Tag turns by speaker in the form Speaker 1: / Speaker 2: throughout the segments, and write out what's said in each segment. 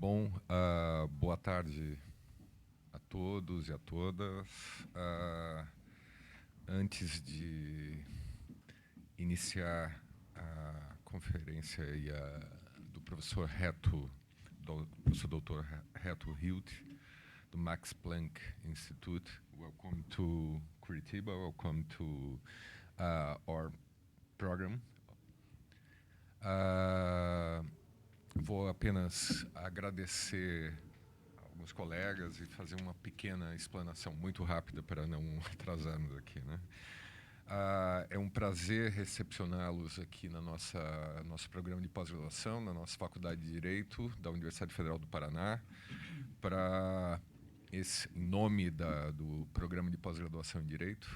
Speaker 1: Bom, boa tarde a todos e a todas. Antes de iniciar a conferência do professor professor Dr. Reto Hilt, do Max Planck Institute, welcome to Curitiba, welcome to our program. Vou apenas agradecer alguns colegas e fazer uma pequena explanação muito rápida para não atrasarmos aqui, né? É um prazer recepcioná-los aqui na nosso programa de pós-graduação, na nossa Faculdade de Direito da Universidade Federal do Paraná, em nome do programa de pós-graduação em Direito,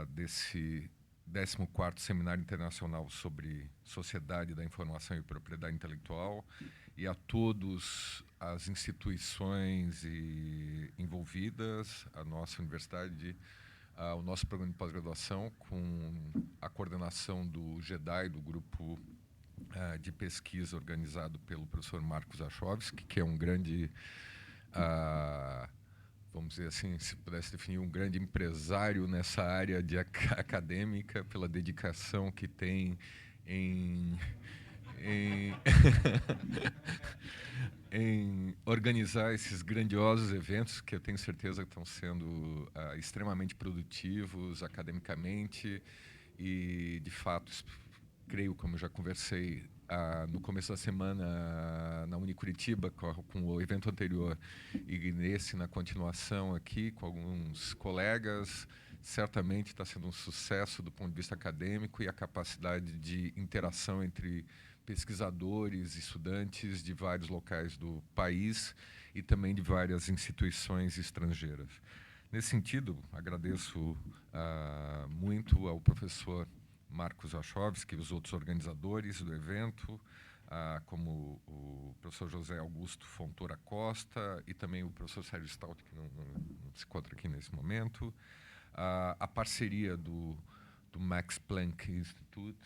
Speaker 1: desse 14º Seminário Internacional sobre Sociedade da Informação e Propriedade Intelectual, e a todas as instituições envolvidas, a nossa universidade, o nosso programa de pós-graduação, com a coordenação do GEDAI, do grupo de pesquisa organizado pelo professor Marcos Achovski, que é um grande, vamos dizer assim, se pudesse definir, um grande empresário nessa área acadêmica, pela dedicação que tem em organizar esses grandiosos eventos, que eu tenho certeza que estão sendo extremamente produtivos academicamente e, de fato, creio, como já conversei no começo da semana na Unicuritiba, com o evento anterior, e na continuação aqui, com alguns colegas, certamente está sendo um sucesso do ponto de vista acadêmico e a capacidade de interação entre pesquisadores, estudantes de vários locais do país e também de várias instituições estrangeiras. Nesse sentido, agradeço muito ao professor Marcos Achovski e os outros organizadores do evento, como o professor José Augusto Fontoura Costa e também o professor Sérgio Stout, que não se encontra aqui nesse momento, a parceria do Max Planck Institute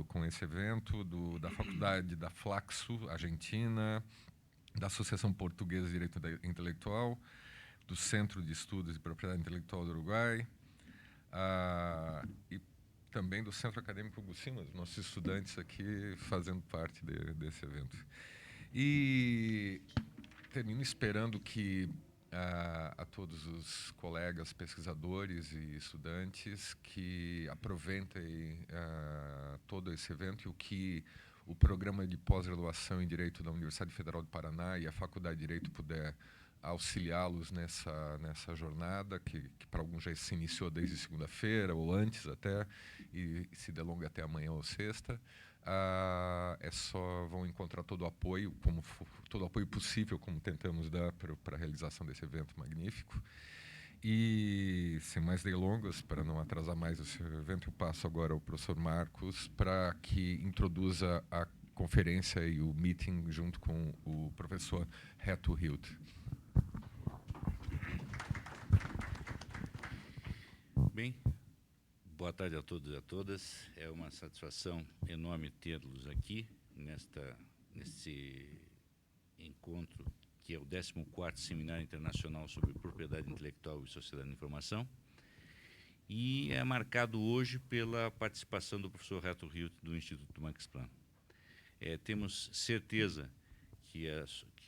Speaker 1: com esse evento, da Faculdade da Flaxo, Argentina, da Associação Portuguesa de Direito Intelectual, do Centro de Estudos de Propriedade Intelectual do Uruguai, e também do Centro Acadêmico Gucimas, nossos estudantes aqui fazendo parte desse evento. E termino esperando que a todos os colegas pesquisadores e estudantes que aproveitem todo esse evento e o que o programa de pós-graduação em Direito da Universidade Federal do Paraná e a Faculdade de Direito puder auxiliá-los nessa jornada, que para alguns já se iniciou desde segunda-feira ou antes até, e se delonga até amanhã ou sexta. Vão encontrar todo o apoio, todo o apoio possível, como tentamos dar para a realização desse evento magnífico. E, sem mais delongas, para não atrasar mais esse evento, eu passo agora ao professor Marcos para que introduza a conferência e o meeting junto com o professor Reto Hilt.
Speaker 2: Bem, boa tarde a todos e a todas. É uma satisfação enorme tê-los aqui nesse encontro, que é o 14º Seminário Internacional sobre Propriedade Intelectual e Sociedade da Informação. E é marcado hoje pela participação do professor Reto Hilt, do Instituto Max Planck. Temos certeza que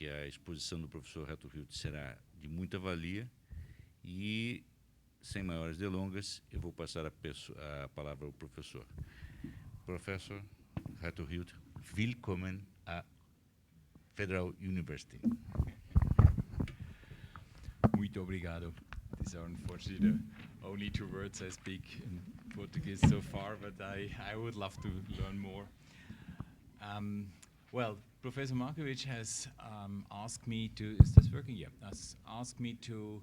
Speaker 2: a exposição do professor Reto Hilt será de muita valia e, sem maiores delongas, eu vou passar a palavra ao professor. Professor Reto Hilt, willkommen à Federal University.
Speaker 3: Muito obrigado. These are unfortunately the only 2 words I speak in Portuguese so far, but I would love to learn more. Well, Professor Markovic has asked me to, is this working? Yeah, has asked me to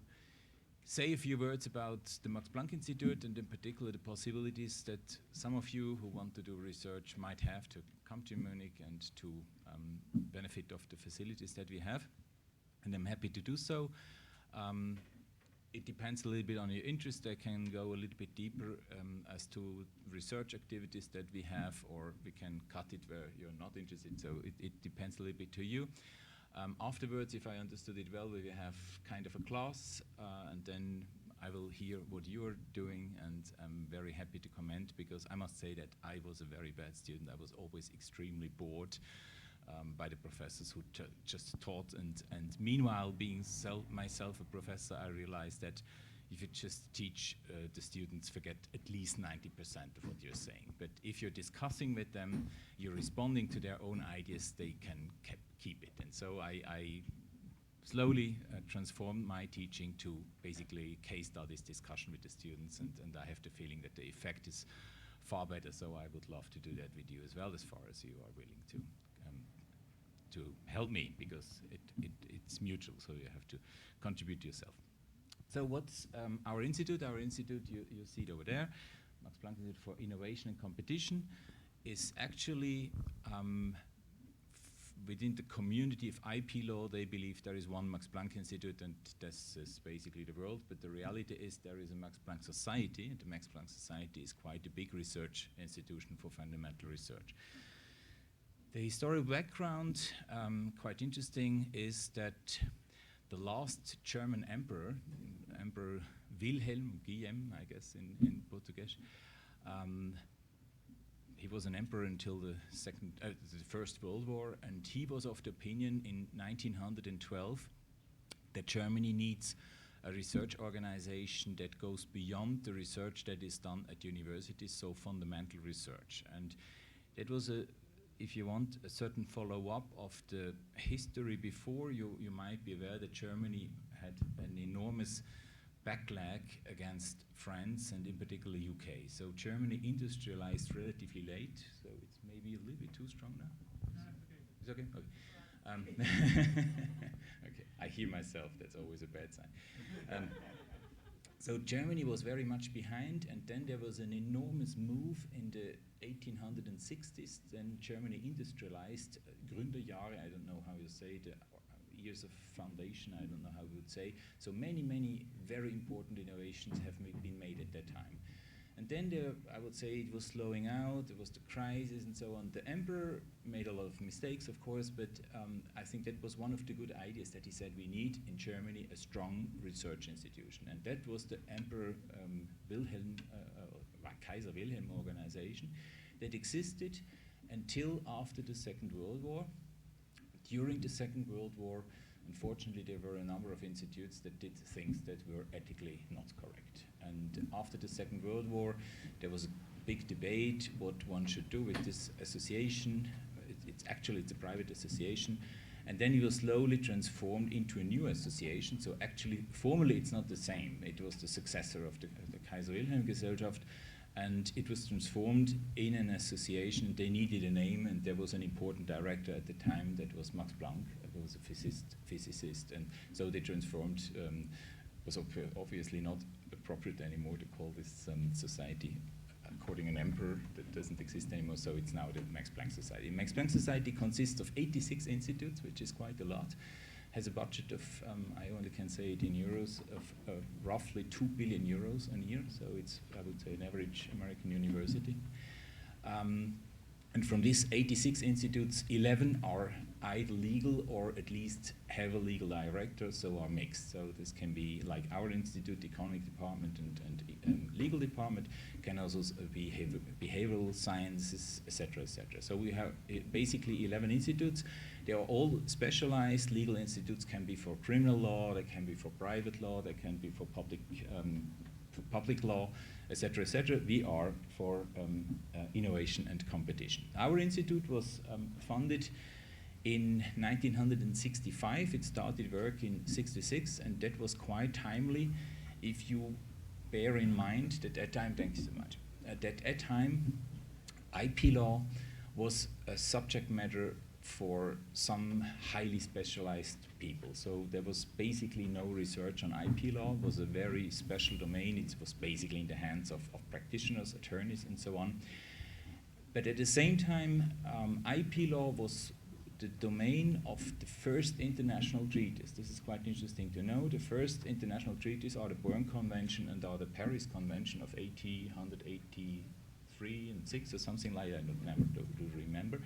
Speaker 3: say a few words about the Max Planck Institute and in particular the possibilities that some of you who want to do research might have to come to Munich and to benefit of the facilities that we have. And I'm happy to do so. it depends a little bit on your interest. I can go a little bit deeper as to research activities that we have, or we can cut it where you're not interested. So it depends a little bit to you. Afterwards, if I understood it well, we have kind of a class, and then I will hear what you're doing, and I'm very happy to comment, because I must say that I was a very bad student. I was always extremely bored by the professors who just taught, and meanwhile, being myself a professor, I realized that if you just teach the students, forget at least 90% of what you're saying. But if you're discussing with them, you're responding to their own ideas, they can keep it. And so I slowly transformed my teaching to basically case studies, discussion with the students, and I have the feeling that the effect is far better. So I would love to do that with you as well, as far as you are willing to help me, because it's mutual, so you have to contribute yourself. So what's our institute? Our institute, you see it over there, Max Planck Institute for Innovation and Competition, is actually within the community of IP law. They believe there is one Max Planck Institute, and this is basically the world, but the reality is there is a Max Planck Society, and the Max Planck Society is quite a big research institution for fundamental research. The historical background, quite interesting, is that the last German emperor, Emperor Wilhelm, Guillem, I guess in Portuguese, he was an emperor until the First World War, and he was of the opinion in 1912 that Germany needs a research organization that goes beyond the research that is done at universities, so fundamental research. And that was if you want a certain follow-up of the history before, you might be aware that Germany had an enormous backlag against France, and in particular UK. So Germany industrialized relatively late, so it's maybe a little bit too strong now. No, it's okay. It's okay? Okay. Okay, I hear myself, that's always a bad sign. So Germany was very much behind, and then there was an enormous move in the 1860s. Then Germany industrialized, Gründerjahre, I don't know how you say it, years of foundation, I don't know how we would say. So many very important innovations have been made at that time. And then I would say it was slowing out, there was the crisis and so on. The emperor made a lot of mistakes, of course, but I think that was one of the good ideas that he said we need in Germany a strong research institution. And that was the Emperor Wilhelm, Kaiser Wilhelm organization that existed until after the Second World War. During the Second World War, unfortunately, there were a number of institutes that did things that were ethically not correct. And after the Second World War, there was a big debate what one should do with this association. It's a private association. And then it was slowly transformed into a new association. So actually, formally, it's not the same. It was the successor of the Kaiser Wilhelm Gesellschaft. And it was transformed in an association. They needed a name, and there was an important director at the time that was Max Planck, who was a physicist. And so they transformed, was obviously not appropriate anymore to call this society according an emperor that doesn't exist anymore, so it's now the Max Planck Society. Max Planck Society consists of 86 institutes, which is quite a lot. Has a budget of, I only can say it in euros, of roughly 2 billion euros a year. So it's, I would say, an average American university. And from these 86 institutes, 11 are either legal or at least have a legal director, so are mixed. So this can be like our institute, economic department and legal department, can also be behavioral sciences, etc., etc. So we have basically 11 institutes. They are all specialized. Legal institutes can be for criminal law, they can be for private law, they can be for public law, etc., etc. We are for innovation and competition. Our institute was funded in 1965. It started work in '66, and that was quite timely if you bear in mind that at that time, thank you so much, that at that time IP law was a subject matter for some highly specialized people. So there was basically no research on IP law. It was a very special domain. It was basically in the hands of practitioners, attorneys, and so on. But at the same time, IP law was the domain of the first international treaties. This is quite interesting to know. The first international treaties are the Berne Convention and are the Paris Convention of 183 and 6 or something like that. I don't remember.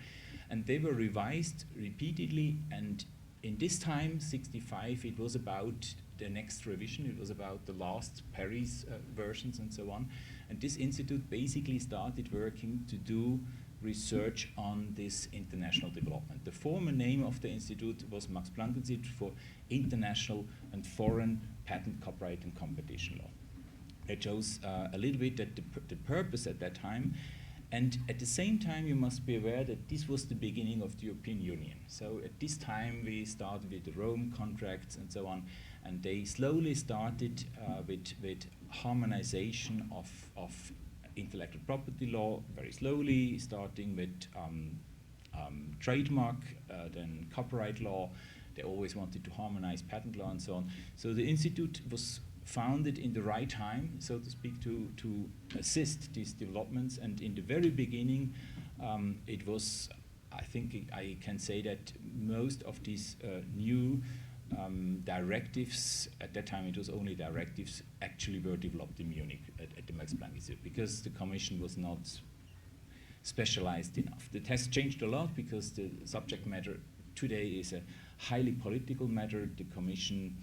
Speaker 3: And they were revised repeatedly, and in this time, 65, it was about the next revision. It was about the last Paris versions and so on. And this institute basically started working to do research on this international development. The former name of the institute was Max Planck Institute for International and Foreign Patent, Copyright and Competition Law. It shows a little bit that the purpose at that time. And at the same time, you must be aware that this was the beginning of the European Union. So at this time, we started with the Rome contracts and so on, and they slowly started with harmonization of intellectual property law, very slowly, starting with trademark, then copyright law. They always wanted to harmonize patent law and so on. So the institute was founded in the right time, so to speak, to assist these developments. And in the very beginning, it was, I think I can say that most of these new directives, at that time it was only directives, actually were developed in Munich at the Max Planck Institute, because the Commission was not specialized enough. It has changed a lot because the subject matter today is a highly political matter. The Commission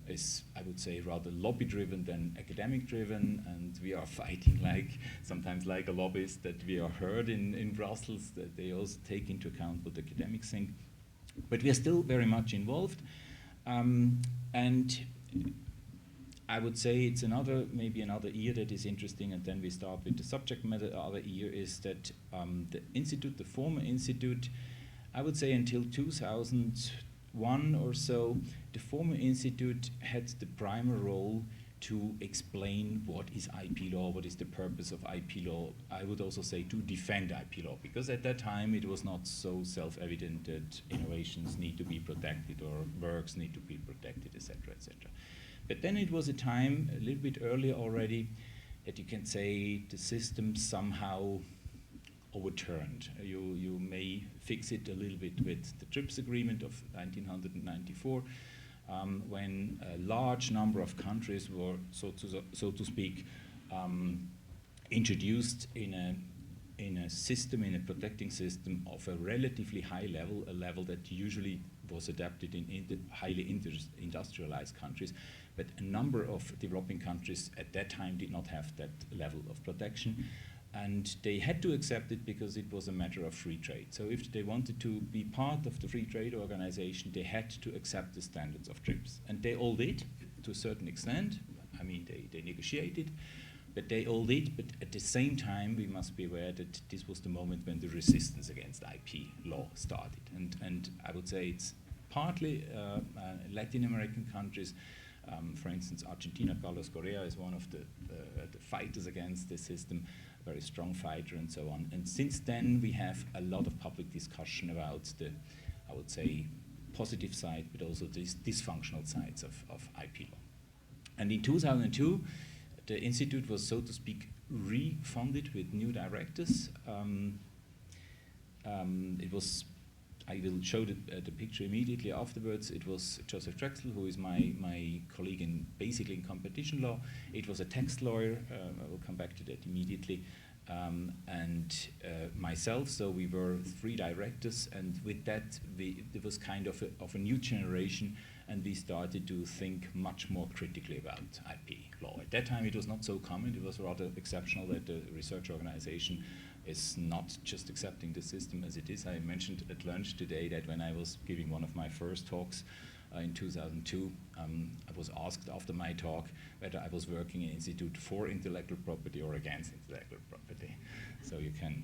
Speaker 3: is, I would say, rather lobby-driven than academic-driven, and we are fighting sometimes like a lobbyist, that we are heard in Brussels, that they also take into account what academics think. But we are still very much involved, and I would say it's maybe another year that is interesting, and then we start with the subject matter. The other year is that the institute, the former institute, I would say until 2001 or so, the former institute had the primary role to explain what is IP law, what is the purpose of IP law. I would also say to defend IP law, because at that time it was not so self-evident that innovations need to be protected or works need to be protected, etc., etc. But then it was a time, a little bit earlier already, that you can say the system somehow overturned. You may fix it a little bit with the TRIPS agreement of 1994, when a large number of countries were, so to speak, introduced in a system, in a protecting system of a relatively high level, a level that usually was adapted in highly industrialized countries. But a number of developing countries at that time did not have that level of protection. And they had to accept it because it was a matter of free trade. So if they wanted to be part of the free trade organization, they had to accept the standards of TRIPS. And they all did, to a certain extent. I mean, they negotiated, but they all did. But at the same time, we must be aware that this was the moment when the resistance against IP law started. And I would say it's partly Latin American countries. For instance, Argentina, Carlos Correa is one of the fighters against this system, a very strong fighter and so on. And since then, we have a lot of public discussion about the, I would say, positive side, but also these dysfunctional sides of IP law. And in 2002, the institute was, so to speak, refunded with new directors. It was, I will show the picture immediately afterwards. It was Joseph Drexel, who is my colleague basically in competition law. It was a tax lawyer, I will come back to that immediately, and myself. So we were 3 directors, and with that, there was kind of a new generation, and we started to think much more critically about IP law. At that time, it was not so common. It was rather exceptional that the research organization is not just accepting the system as it is. I mentioned at lunch today that when I was giving one of my first talks in 2002, I was asked after my talk whether I was working in an institute for intellectual property or against intellectual property. So you can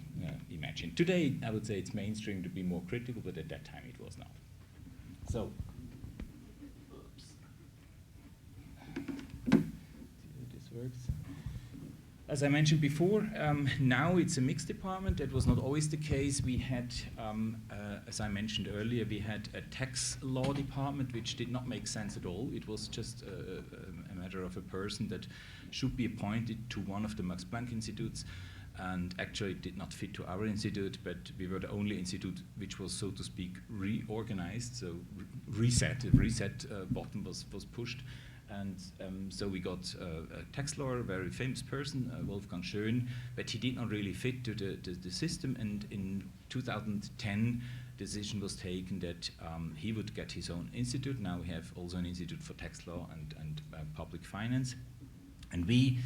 Speaker 3: imagine. Today, I would say it's mainstream to be more critical, but at that time it was not. So, this works. As I mentioned before, now it's a mixed department. That was not always the case. We had, as I mentioned earlier, we had a tax law department, which did not make sense at all. It was just a matter of a person that should be appointed to one of the Max Planck Institutes. and actually it did not fit to our institute, but we were the only institute which was, so to speak, reorganized, so reset button was pushed. And so we got a tax lawyer, a very famous person, Wolfgang Schön, but he did not really fit to the system. And in 2010, decision was taken that he would get his own institute. Now we have also an institute for tax law and public finance. And we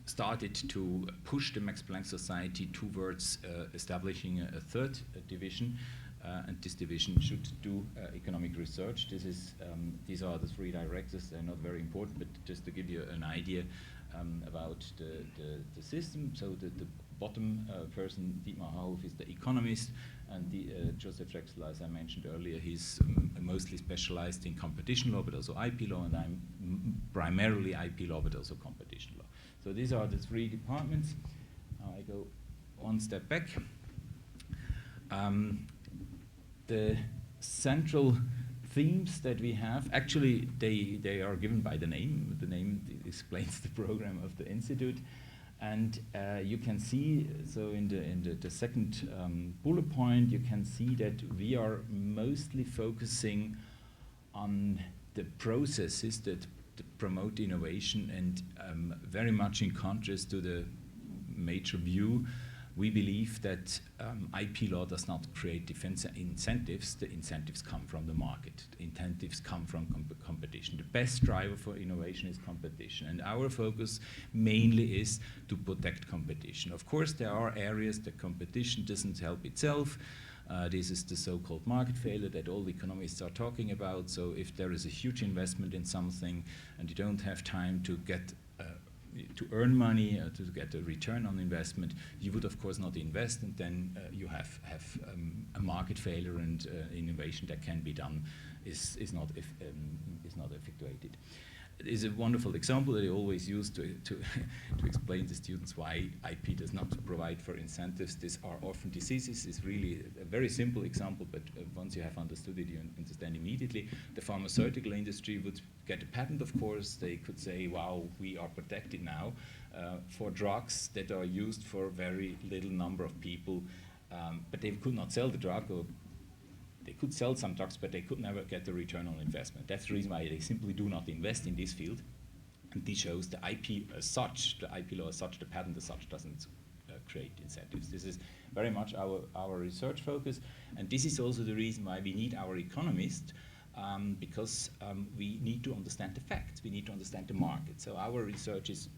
Speaker 3: started to push the Max Planck Society towards establishing a third division. And this division should do economic research. These are the three directors. They're not very important, but just to give you an idea about the system. So the bottom person, Dietmar Hauhoff, is the economist, and Joseph Drexler, as I mentioned earlier, he's mostly specialized in competition law, but also IP law, and I'm primarily IP law, but also competition law. So these are the three departments. Now I go one step back. The central themes that we have, actually they are given by the name. The name explains the program of the institute. And you can see, so in the second bullet point, you can see that we are mostly focusing on the processes that promote innovation, and very much in contrast to the major view, we believe that IP law does not create incentives. The incentives come from the market. The incentives come from competition. The best driver for innovation is competition. And our focus mainly is to protect competition. Of course, there are areas that competition doesn't help itself. This is the so-called market failure that all economists are talking about. So if there is a huge investment in something and you don't have time to get to earn money, to get a return on investment, you would of course not invest, and then you have a market failure, and innovation that can be done is not effectuated. It is a wonderful example that I always use to explain to students why IP does not provide for incentives. These are orphan diseases. It's really a very simple example, but once you have understood it, you understand immediately. The pharmaceutical industry would get a patent, of course. They could say, wow, we are protected now for drugs that are used for a very little number of people, but they could not sell the drug, or they could sell some drugs, but they could never get the return on investment. That's the reason why they simply do not invest in this field. And this shows the IP as such, the IP law as such, the patent as such doesn't create incentives. This is very much our research focus. And this is also the reason why we need our economists, because we need to understand the facts. We need to understand the market. So our research is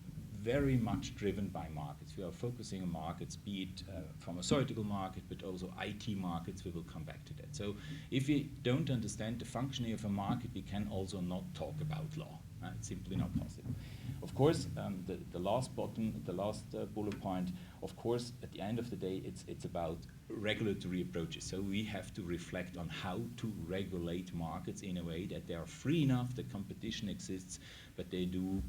Speaker 3: very much driven by markets. We are focusing on markets, be it pharmaceutical market, but also IT markets. We will come back to that. So if we don't understand the functioning of a market, we can also not talk about law. It's simply not possible. Of course, the last bullet point, of course, at the end of the day, it's about regulatory approaches. So we have to reflect on how to regulate markets in a way that they are free enough, that competition exists, but they do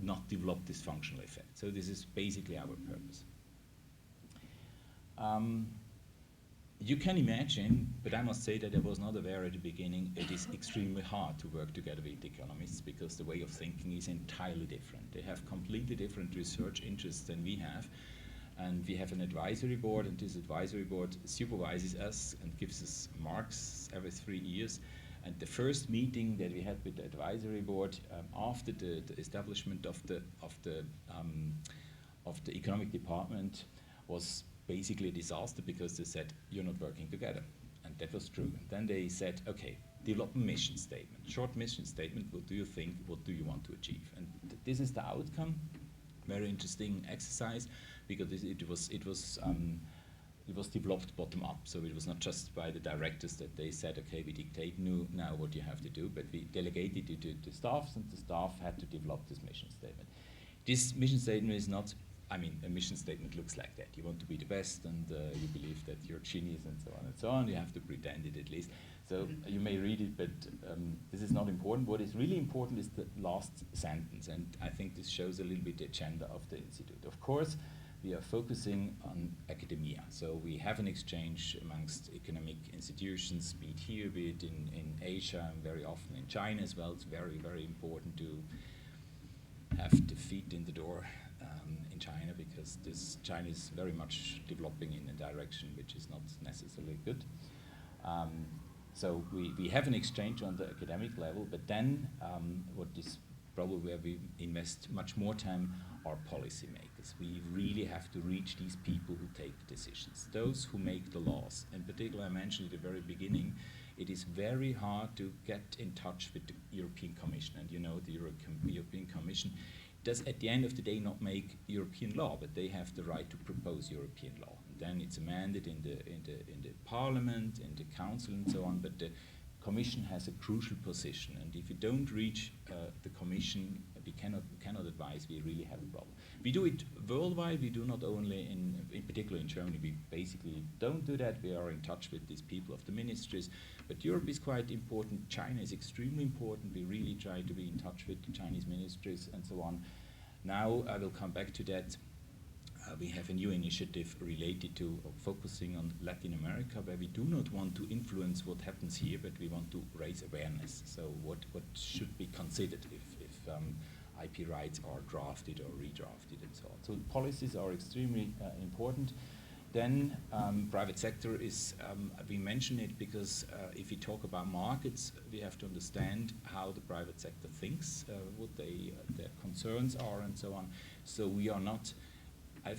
Speaker 3: not develop this functional effect. So this is basically our purpose. You can imagine, but I must say that I was not aware at the beginning, it is extremely hard to work together with economists, because the way of thinking is entirely different. They have completely different research interests than we have. And we have an advisory board, and this advisory board supervises us and gives us marks every 3 years. And the first meeting that we had with the advisory board after the establishment of the economic department was basically a disaster, because they said, you're not working together. And that was true. And then they said, okay, develop a mission statement, short mission statement. What do you think? What do you want to achieve? And this is the outcome. Very interesting exercise, because it was developed bottom up. So it was not just by the directors that they said, okay, we dictate now what you have to do, but we delegated it to the staffs, and the staff had to develop this mission statement. This mission statement is not, I mean, a mission statement looks like that. You want to be the best, and you believe that you're genius, and so on and so on. You have to pretend it at least. So you may read it, but this is not important. What is really important is the last sentence, and I think this shows a little bit the agenda of the institute. Of course, we are focusing on academia. So we have an exchange amongst economic institutions, be it here, be it in Asia, and very often in China as well. It's very, very important to have the feet in the door in China, because because this China is very much developing in a direction which is not necessarily good. So we have an exchange on the academic level, but then what is probably where we invest much more time are policymakers. We really have to reach these people who take decisions, those who make the laws. In particular, I mentioned at the very beginning, it is very hard to get in touch with the European Commission. And you know, the European Commission does at the end of the day not make European law, but they have the right to propose European law. And then it's amended in the Parliament, in the Council and so on, but the Commission has a crucial position, and if you don't reach the Commission, we cannot advise, we really have a problem. We do it worldwide, we do not only in particular in Germany, we basically don't do that, we are in touch with these people of the ministries, but Europe is quite important, China is extremely important, we really try to be in touch with the Chinese ministries and so on. Now I will come back to that. We have a new initiative related to focusing on Latin America, where we do not want to influence what happens here, but we want to raise awareness. So what should be considered if IP rights are drafted or redrafted and so on. So policies are extremely important. Then private sector is, we mention it because if we talk about markets, we have to understand how the private sector thinks, what their concerns are and so on. So we are not how to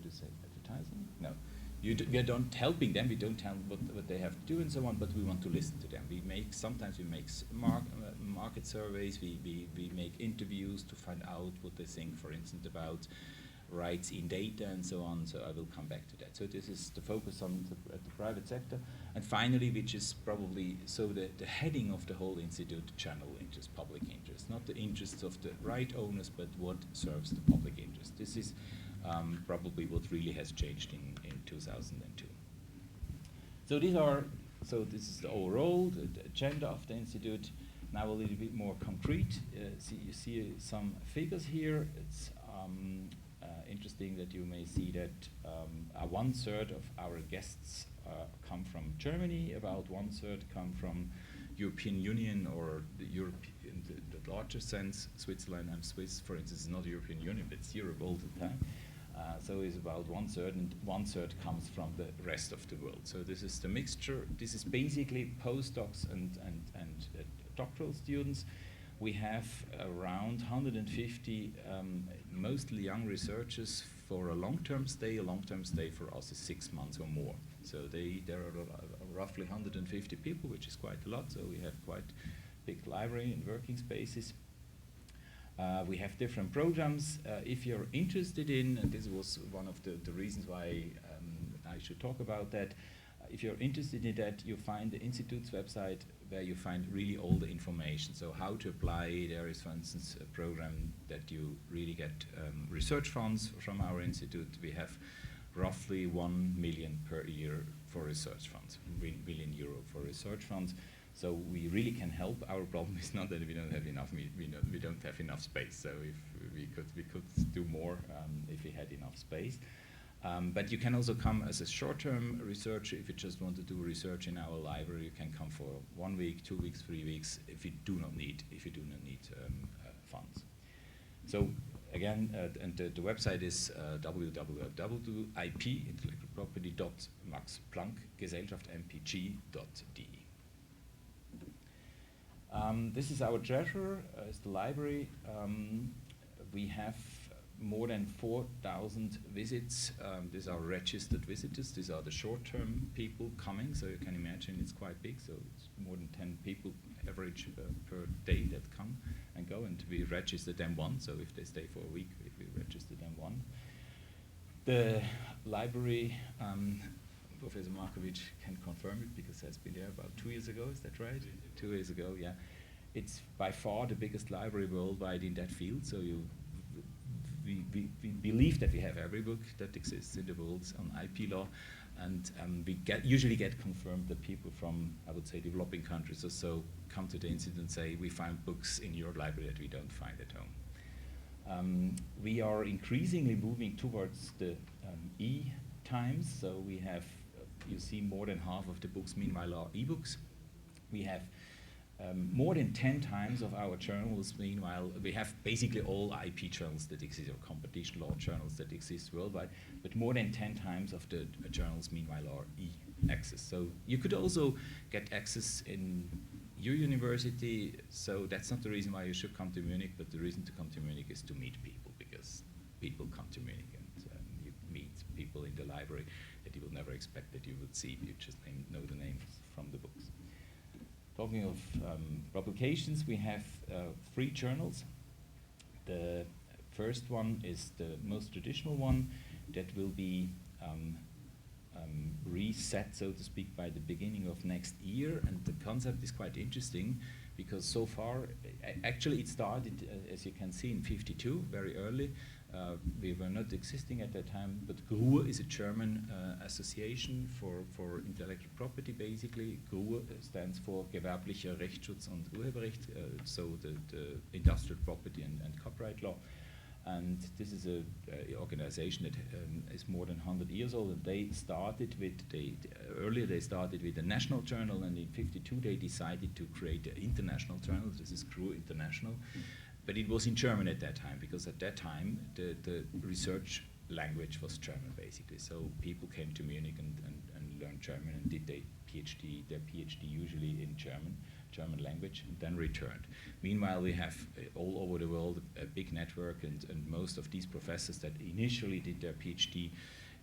Speaker 3: say advertising? No. We don't helping them, we don't tell what they have to do and so on, but we want to listen to them. Sometimes we make market surveys, we make interviews to find out what they think, for instance, about rights in data and so on, so I will come back to that. So this is the focus on the private sector. And finally, which is probably, so the heading of the whole institute, general interest, public interest, not the interests of the right owners, but what serves the public interest. This is probably what really has changed in 2002. So this is the overall, the agenda of the institute. Now a little bit more concrete. You see some figures here. It's interesting that you may see that 1/3 of our guests come from Germany, about 1/3 come from European Union or the European, the larger sense. Switzerland, I'm Swiss, for instance, is not the European Union, but it's Europe all the time. So it's about 1/3, and 1/3 comes from the rest of the world. So this is the mixture. This is basically postdocs and doctoral students. We have around 150 mostly young researchers for a long-term stay. A long-term stay for us is 6 months or more. So there are roughly 150 people, which is quite a lot. So we have quite big library and working spaces. We have different programs. If you're interested in, and this was one of the reasons why I should talk about that, if you're interested in that, you find the Institute's website where you find really all the information. So how to apply, there is, for instance, a program that you really get research funds from our institute. We have roughly 1 million per year for research funds, €1 million for research funds. So we really can help. Our problem is not that we don't have enough, we don't have enough space. So if we could do more if we had enough space. But you can also come as a short-term researcher. If you just want to do research in our library, you can come for 1 week, 2 weeks, 3 weeks if you do not need funds. So again, and the website is www.ip.max-planck-gesellschaft-mpg.de. This is our treasurer, it's the library. We have more than 4,000 visits. These are registered visitors. These are the short-term people coming, so you can imagine it's quite big. So it's more than 10 people average per day that come and go, and we register them once. So if they stay for a week, we register them once. The library, Professor Markovic can confirm it because he has been there about 2 years ago. Is that right? 2 years ago, yeah. It's by far the biggest library worldwide in that field. So we believe that we have every book that exists in the world on IP law, and we usually get confirmed that people from, I would say, developing countries or so come to the institute and say, we find books in your library that we don't find at home. We are increasingly moving towards the e-times, so we have, you see more than half of the books meanwhile are e-books. We have More than 10 times of our journals, meanwhile, we have basically all IP journals that exist, or competition law journals that exist worldwide, but more than 10 times of the journals, meanwhile, are e-access. So you could also get access in your university, so that's not the reason why you should come to Munich, but the reason to come to Munich is to meet people, because people come to Munich and you meet people in the library that you will never expect that you would see. You just know the names from the books. Talking of publications, we have 3 journals. The first one is the most traditional one that will be reset, so to speak, by the beginning of next year. And the concept is quite interesting because so far, actually it started, as you can see, in '52, very early. We were not existing at that time, but GRUE is a German association for intellectual property, basically. GRUE stands for Gewerblicher Rechtsschutz und Urheberrecht, so the industrial property and copyright law. And this is an organization that is more than 100 years old, and they started with, earlier they started with a national journal, and in '52 they decided to create an international journal. This is GRUE International. But it was in German at that time, because at that time the research language was German, basically. So people came to Munich and learned German and did their PhD usually in German language, and then returned. Meanwhile, we have all over the world a big network, and most of these professors that initially did their PhD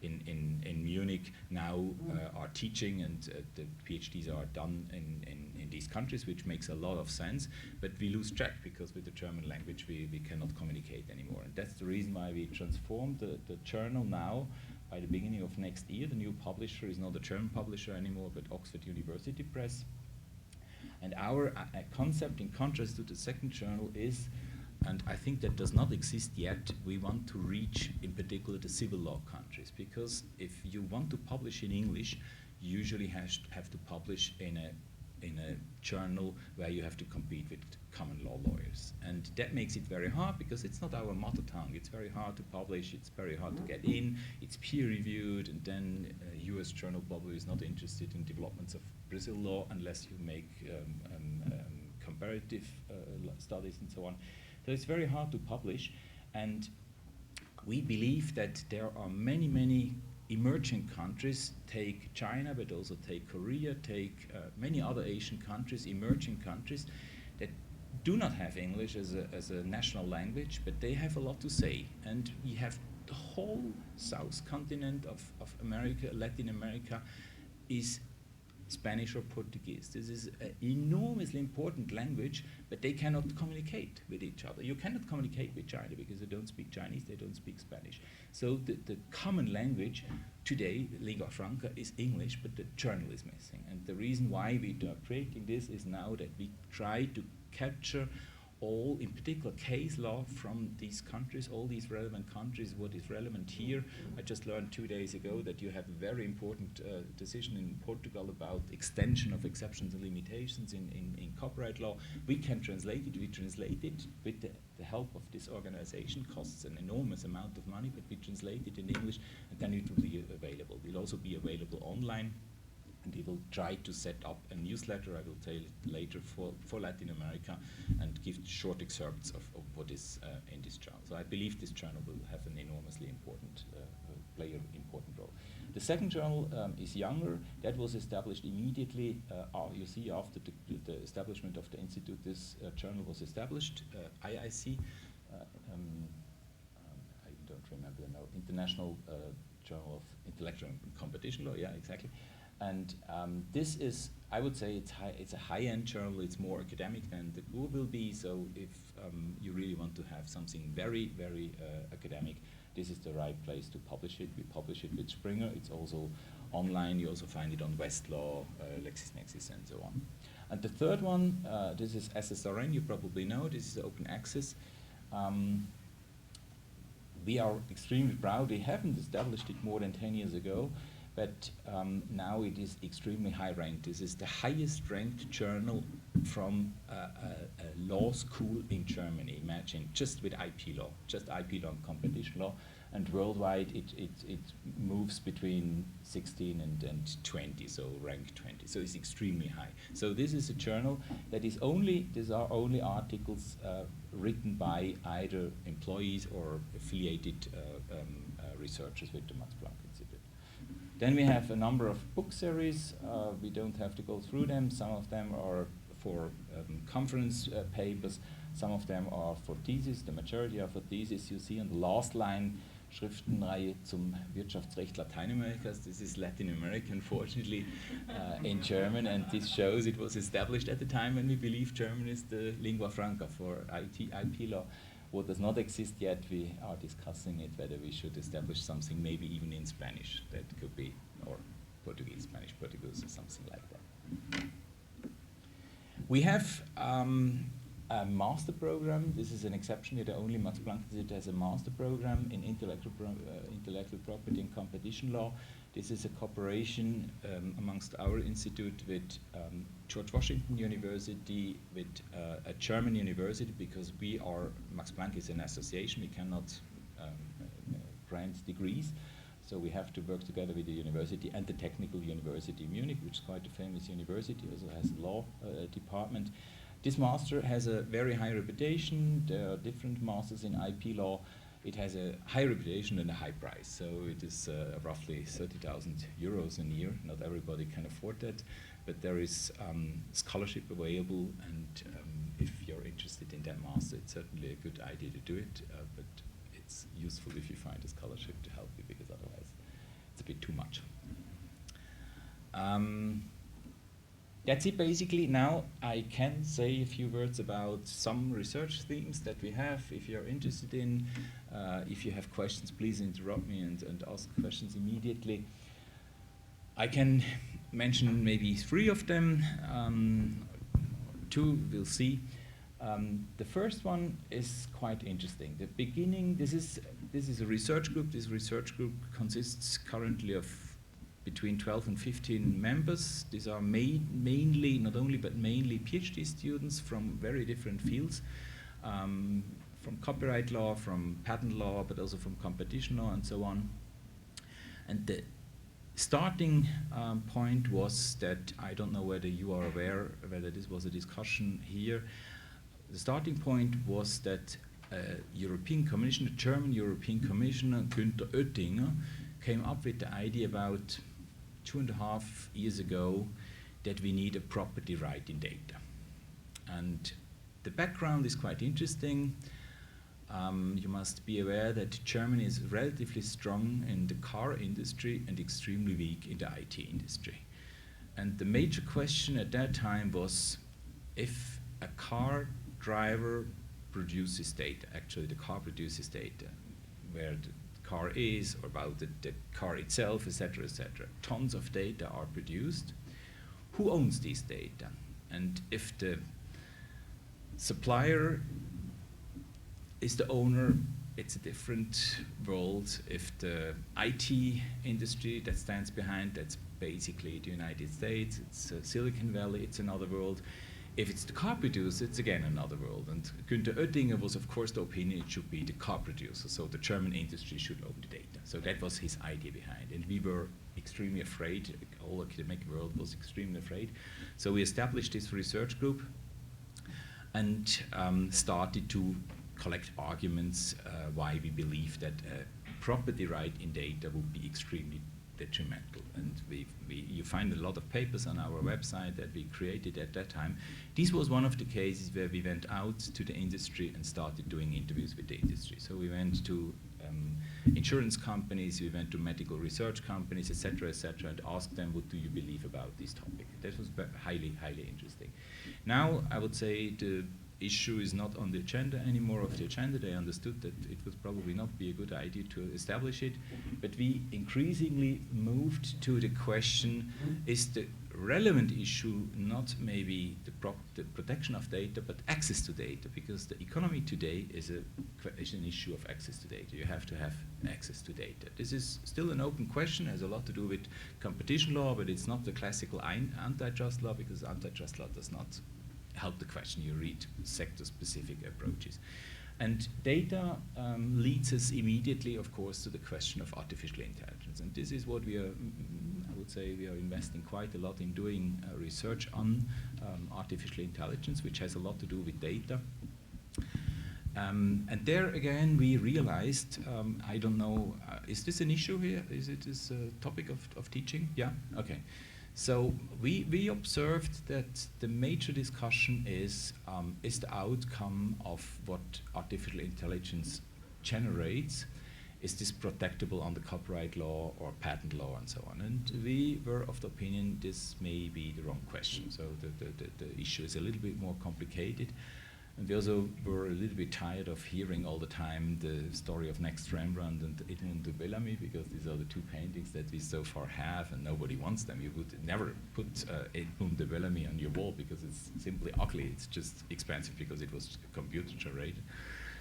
Speaker 3: in Munich now are teaching, and the PhDs are done in these countries, which makes a lot of sense. But we lose track because with the German language we cannot communicate anymore. And that's the reason why we transformed the journal now. By the beginning of next year, the new publisher is not a German publisher anymore, but Oxford University Press. And our concept, in contrast to the second journal, is, and I think that does not exist yet, we want to reach, in particular, the civil law countries. Because if you want to publish in English, you usually have to publish in a journal where you have to compete with common law lawyers. And that makes it very hard because it's not our mother tongue. It's very hard to publish, it's very hard to get in, it's peer reviewed, and then a US journal probably is not interested in developments of Brazil law unless you make comparative studies and so on. So it's very hard to publish, and we believe that there are many emerging countries, take China, but also take Korea, take many other Asian countries, emerging countries, that do not have English as a national language, but they have a lot to say. And we have the whole south continent of America, Latin America, is Spanish or Portuguese. This is an enormously important language, but they cannot communicate with each other. You cannot communicate with China because they don't speak Chinese, they don't speak Spanish. So the common language today, lingua franca, is English, but the journal is missing. And the reason why we are creating this is now that we try to capture all, in particular, case law from these countries, all these relevant countries, what is relevant here. I just learned 2 days ago that you have a very important decision in Portugal about extension of exceptions and limitations in copyright law. We can translate it. We translate it with the help of this organization. Costs an enormous amount of money, but we translate it in English, and then it will be available. It will also be available online. And we will try to set up a newsletter, I will tell you later, for Latin America, and give short excerpts of what is in this journal. So I believe this journal will have an enormously important, play an important role. The second journal is younger. That was established immediately, you see, after the establishment of the institute, this journal was established, IIC, I don't remember now, International Journal of Intellectual and Competition Law, yeah, exactly. And this is, I would say, it's a high-end journal. It's more academic than the GRUE will be. So if you really want to have something very academic, this is the right place to publish it. We publish it with Springer. It's also online. You also find it on Westlaw, LexisNexis, and so on. And the third one, this is SSRN. You probably know. This is open access. We are extremely proud. We haven't established it more than 10 years ago. But now it is extremely high ranked. This is the highest ranked journal from a law school in Germany. Imagine, just with IP law, just IP law and competition law. and worldwide it moves between 16 and 20, so rank 20. So it's extremely high. So this is a journal that is only, these are only articles written by either employees or affiliated researchers with the Max Planck Institute. Then we have a number of book series. We don't have to go through them. Some of them are for conference papers. Some of them are for thesis. The majority are for thesis. You see on the last line, Schriftenreihe zum Wirtschaftsrecht Lateinamerikas. This is Latin America, unfortunately, in German, and this shows it was established at the time when we believe German is the lingua franca for IP law. What does not exist yet, we are discussing it, whether we should establish something maybe even in Spanish, that could be, or Portuguese, Spanish, Portuguese, or something like that. We have a master program. This is an exception here. The only Max Planck Institute has a master program in intellectual property and competition law. This is a cooperation amongst our institute with George Washington University, with a German university, because we are, Max Planck is an association, we cannot grant degrees. So we have to work together with the university and the Technical University Munich, which is quite a famous university, also has a law department. This master has a very high reputation. There are different masters in IP law. It has a high reputation and a high price. So it is roughly 30,000 euros a year. Not everybody can afford that, but there is scholarship available, and if you're interested in that master, it's certainly a good idea to do it, but it's useful if you find a scholarship to help you, because otherwise it's a bit too much. That's it basically. Now I can say a few words about some research themes that we have. If you're interested in, if you have questions, please interrupt me and ask questions immediately. I can mention maybe 3 of them, 2 we'll see. The first one is quite interesting. The beginning, this is a research group. This research group consists currently of between 12 and 15 members. These are mainly, not only, but mainly PhD students from very different fields, from copyright law, from patent law, but also from competition law and so on. And the starting point was that, I don't know whether you are aware, whether this was a discussion here. The starting point was that European Commissioner, German European Commissioner Günther Oettinger, came up with the idea about 2.5 years ago that we need a property right in data. And the background is quite interesting. You must be aware that Germany is relatively strong in the car industry and extremely weak in the IT industry. And the major question at that time was, if a car driver produces data, actually the car produces data, where the car is, or about the car itself, etc., etc. Tons of data are produced. Who owns these data? And if the supplier is the owner, it's a different world. If the IT industry that stands behind, that's basically the United States, it's Silicon Valley, it's another world. If it's the car producer, it's again another world. And Günther Oettinger was, of course, the opinion it should be the car producer, so the German industry should own the data. So that was his idea behind. And we were extremely afraid, all academic world was extremely afraid. So we established this research group and started to collect arguments why we believe that property right in data would be extremely detrimental. And you find a lot of papers on our website that we created at that time. This was one of the cases where we went out to the industry and started doing interviews with the industry. So we went to insurance companies, we went to medical research companies, etc., and asked them, what do you believe about this topic? That was highly, highly interesting. Now, I would say the issue is not on the agenda anymore of the agenda. They understood that it would probably not be a good idea to establish it, but we increasingly moved to the question, is the relevant issue not maybe the protection of data, but access to data, because the economy today is an issue of access to data. You have to have access to data. This is still an open question, has a lot to do with competition law, but it's not the classical antitrust law, because antitrust law does not help the question. You read sector-specific approaches. And data leads us immediately, of course, to the question of artificial intelligence. And this is what we are, I would say, we are investing quite a lot in doing research on artificial intelligence, which has a lot to do with data. And there again, we realized, I don't know, is this an issue here? Is it this topic of teaching? Yeah? Okay. So we observed that the major discussion is the outcome of what artificial intelligence generates, is this protectable under copyright law or patent law and so on? And we were of the opinion this may be the wrong question. So the issue is a little bit more complicated. And we also were a little bit tired of hearing all the time the story of Next Rembrandt and Edmond de Bellamy, because these are the two paintings that we so far have and nobody wants them. You would never put Edmond de Bellamy on your wall because it's simply ugly. It's just expensive because it was computer generated.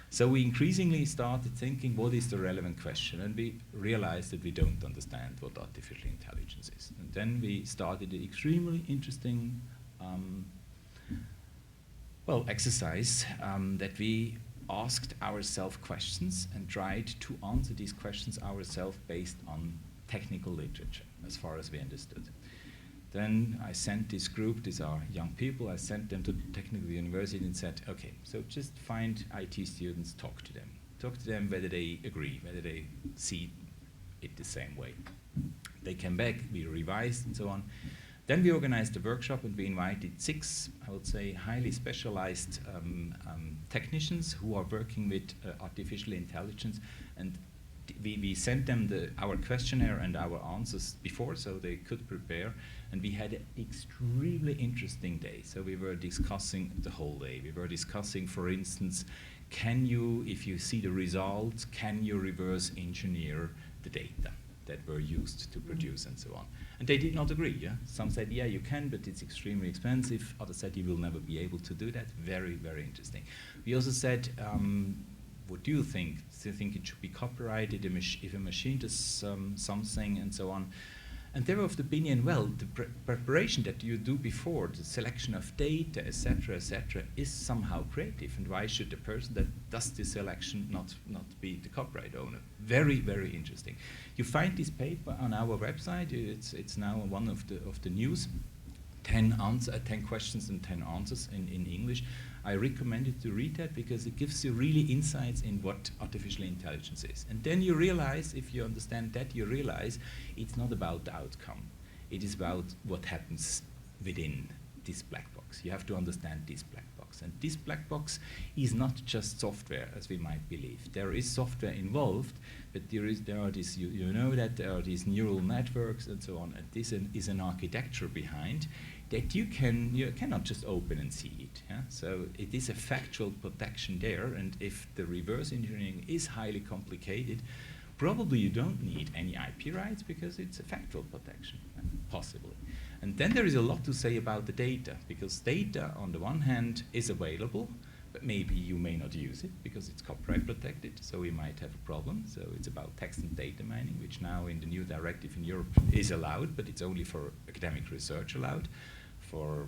Speaker 3: So we increasingly started thinking, what is the relevant question? And we realized that we don't understand what artificial intelligence is. And then we started an extremely interesting exercise that we asked ourselves questions and tried to answer these questions ourselves based on technical literature, as far as we understood. Then I sent this group, these are young people, I sent them to the technical university and said, okay, so just find IT students, talk to them. Talk to them whether they agree, whether they see it the same way. They came back, we revised and so on. Then we organized a workshop and we invited 6, I would say, highly specialized technicians who are working with artificial intelligence, and we sent them our questionnaire and our answers before so they could prepare, and we had an extremely interesting day. So we were discussing the whole day. We were discussing, for instance, can you, if you see the results, can you reverse engineer the data that were used to produce and so on. And they did not agree. Yeah? Some said, yeah, you can, but it's extremely expensive. Others said, you will never be able to do that. Very, very interesting. We also said, what do you think? Do you think it should be copyrighted if a machine does something and so on? And they were of the opinion, well, the preparation that you do before, the selection of data, etc., is somehow creative. And why should the person that does the selection not be the copyright owner? Very, very interesting. You find this paper on our website. It's now one of the news. 10 questions and 10 answers in English. I recommend you to read that because it gives you really insights in what artificial intelligence is. And then you realize, if you understand that, you realize it's not about the outcome. It is about what happens within this black box. You have to understand this black box. And this black box is not just software, as we might believe. There is software involved, but there are these, you know that there are these neural networks and so on, and this is an architecture behind that you cannot just open and see it. Yeah? So it is a factual protection there, and if the reverse engineering is highly complicated, probably you don't need any IP rights because it's a factual protection, possibly. And then there is a lot to say about the data, because data on the one hand is available, but maybe you may not use it because it's copyright protected, so we might have a problem. So it's about text and data mining, which now in the new directive in Europe is allowed, but it's only for academic research allowed. For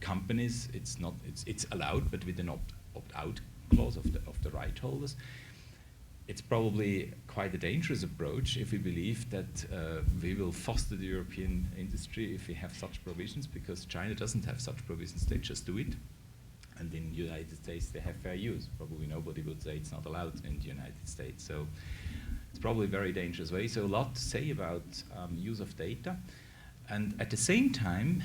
Speaker 3: companies, it's not. It's allowed, but with an opt-out clause of the right holders. It's probably quite a dangerous approach if we believe that we will foster the European industry if we have such provisions, because China doesn't have such provisions. They just do it. And in the United States, they have fair use. Probably nobody would say it's not allowed in the United States. So it's probably a very dangerous way. So a lot to say about use of data. And at the same time,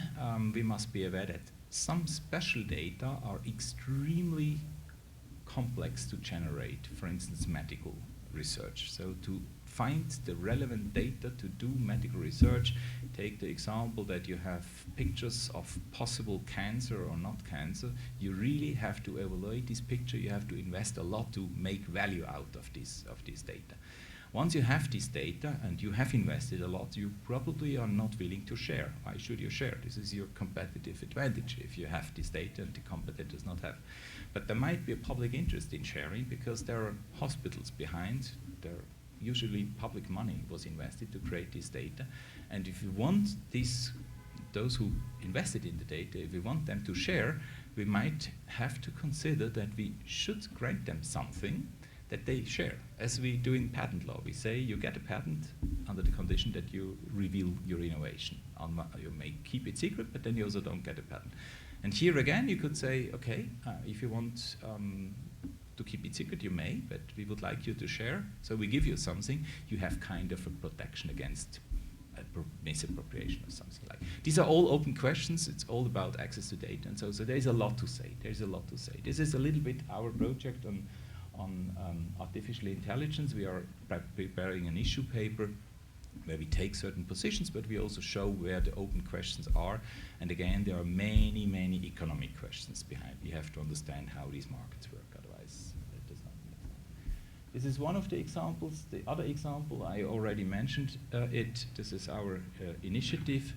Speaker 3: we must be aware that some special data are extremely complex to generate, for instance, medical research. So to find the relevant data to do medical research, take the example that you have pictures of possible cancer or not cancer, you really have to evaluate this picture, you have to invest a lot to make value out of this data. Once you have this data and you have invested a lot, you probably are not willing to share. Why should you share? This is your competitive advantage if you have this data and the competitor does not have. But there might be a public interest in sharing because there are hospitals behind. There usually public money was invested to create this data. And if you want those who invested in the data, if we want them to share, we might have to consider that we should grant them something that they share. As we do in patent law, we say you get a patent under the condition that you reveal your innovation. You may keep it secret, but then you also don't get a patent. And here again, you could say, okay, if you want to keep it secret, you may, but we would like you to share. So we give you something. You have kind of a protection against misappropriation or something like. These are all open questions. It's all about access to data, and so there's a lot to say. There's a lot to say. This is a little bit our project on artificial intelligence. We are preparing an issue paper where we take certain positions, but we also show where the open questions are. And again, there are many, many economic questions behind. We have to understand how these markets work, otherwise it does not make sense. This is one of the examples. The other example, I already mentioned it. This is our initiative.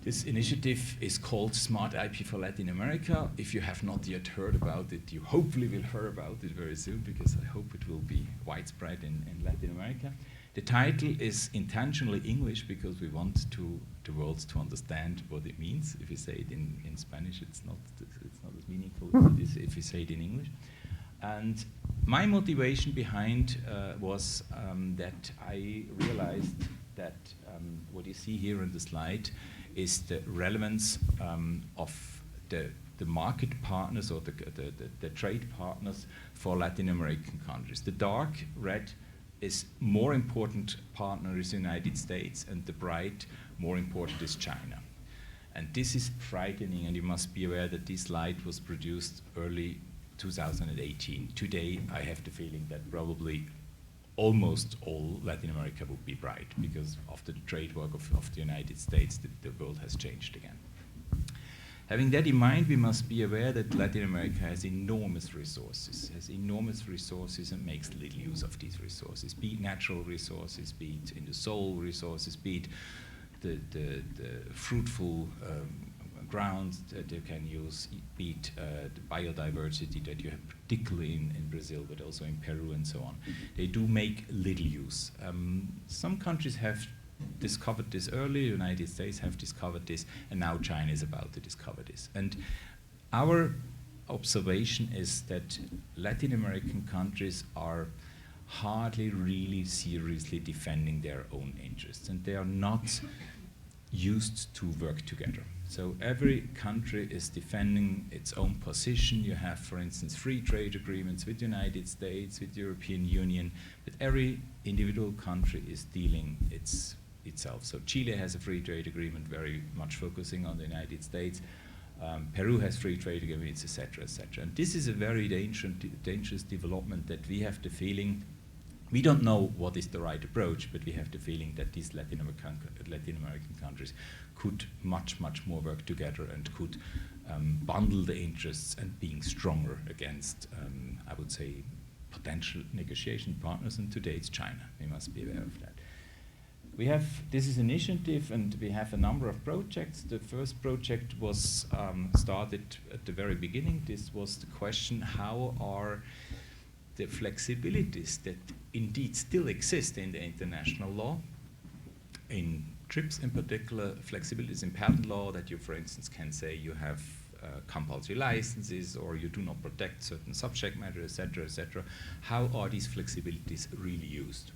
Speaker 3: This initiative is called Smart IP for Latin America. If you have not yet heard about it, you hopefully will hear about it very soon, because I hope it will be widespread in Latin America. The title is intentionally English because we want the world to understand what it means. If you say it in Spanish, it's not as meaningful as it is if you say it in English. And my motivation behind was that I realized that what you see here on the slide is the relevance of the market partners or the trade partners for Latin American countries. The dark red is more important partner is the United States, and the bright more important is China. And this is frightening, and you must be aware that this slide was produced early 2018. Today, I have the feeling that probably almost all Latin America would be bright, because after the trade war of the United States, the world has changed again. Having that in mind, we must be aware that Latin America has enormous resources, and makes little use of these resources, be it natural resources, be it in the soil resources, be it the fruitful grounds that you can use, be it the biodiversity that you have particularly in Brazil, but also in Peru and so on. They do make little use. Some countries have discovered this early, the United States have discovered this, and now China is about to discover this. And our observation is that Latin American countries are hardly really seriously defending their own interests, and they are not used to work together. So every country is defending its own position. You have, for instance, free trade agreements with the United States, with the European Union, but every individual country is dealing itself. So Chile has a free trade agreement very much focusing on the United States. Peru has free trade agreements, etc., etc. And this is a very dangerous development that we have the feeling, we don't know what is the right approach, but we have the feeling that these Latin American countries could much more work together and could bundle the interests and being stronger against, I would say, potential negotiation partners, and today it's China. We must be aware of that. This is an initiative, and we have a number of projects. The first project was started at the very beginning. This was the question, how are the flexibilities that indeed still exist in the international law, in TRIPS in particular, flexibilities in patent law that you, for instance, can say you have compulsory licenses or you do not protect certain subject matter, etc., etc. How are these flexibilities really used?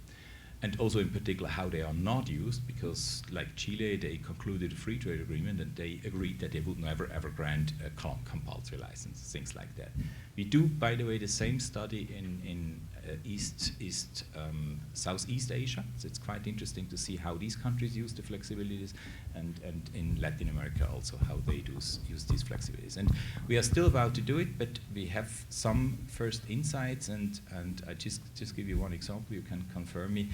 Speaker 3: And also in particular how they are not used, because like Chile, they concluded a free trade agreement and they agreed that they would never ever grant a compulsory license, things like that. We do, by the way, the same study in Southeast Asia, so it's quite interesting to see how these countries use the flexibilities, and in Latin America also how they do use these flexibilities. And we are still about to do it, but we have some first insights, and I just give you one example, you can confirm me.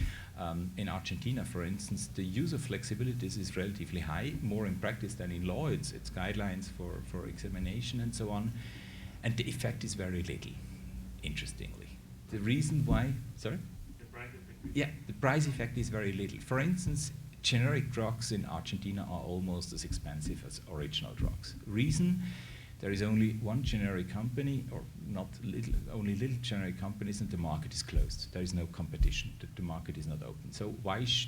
Speaker 3: In Argentina, for instance, the use of flexibilities is relatively high, more in practice than in law. It's guidelines for examination and so on. And the effect is very little, interestingly. The reason why, sorry?
Speaker 4: The price effect.
Speaker 3: Yeah, the price effect is very little. For instance, generic drugs in Argentina are almost as expensive as original drugs. Reason, there is only one generic company, or not little, only little generic companies, and the market is closed. There is no competition. The market is not open. So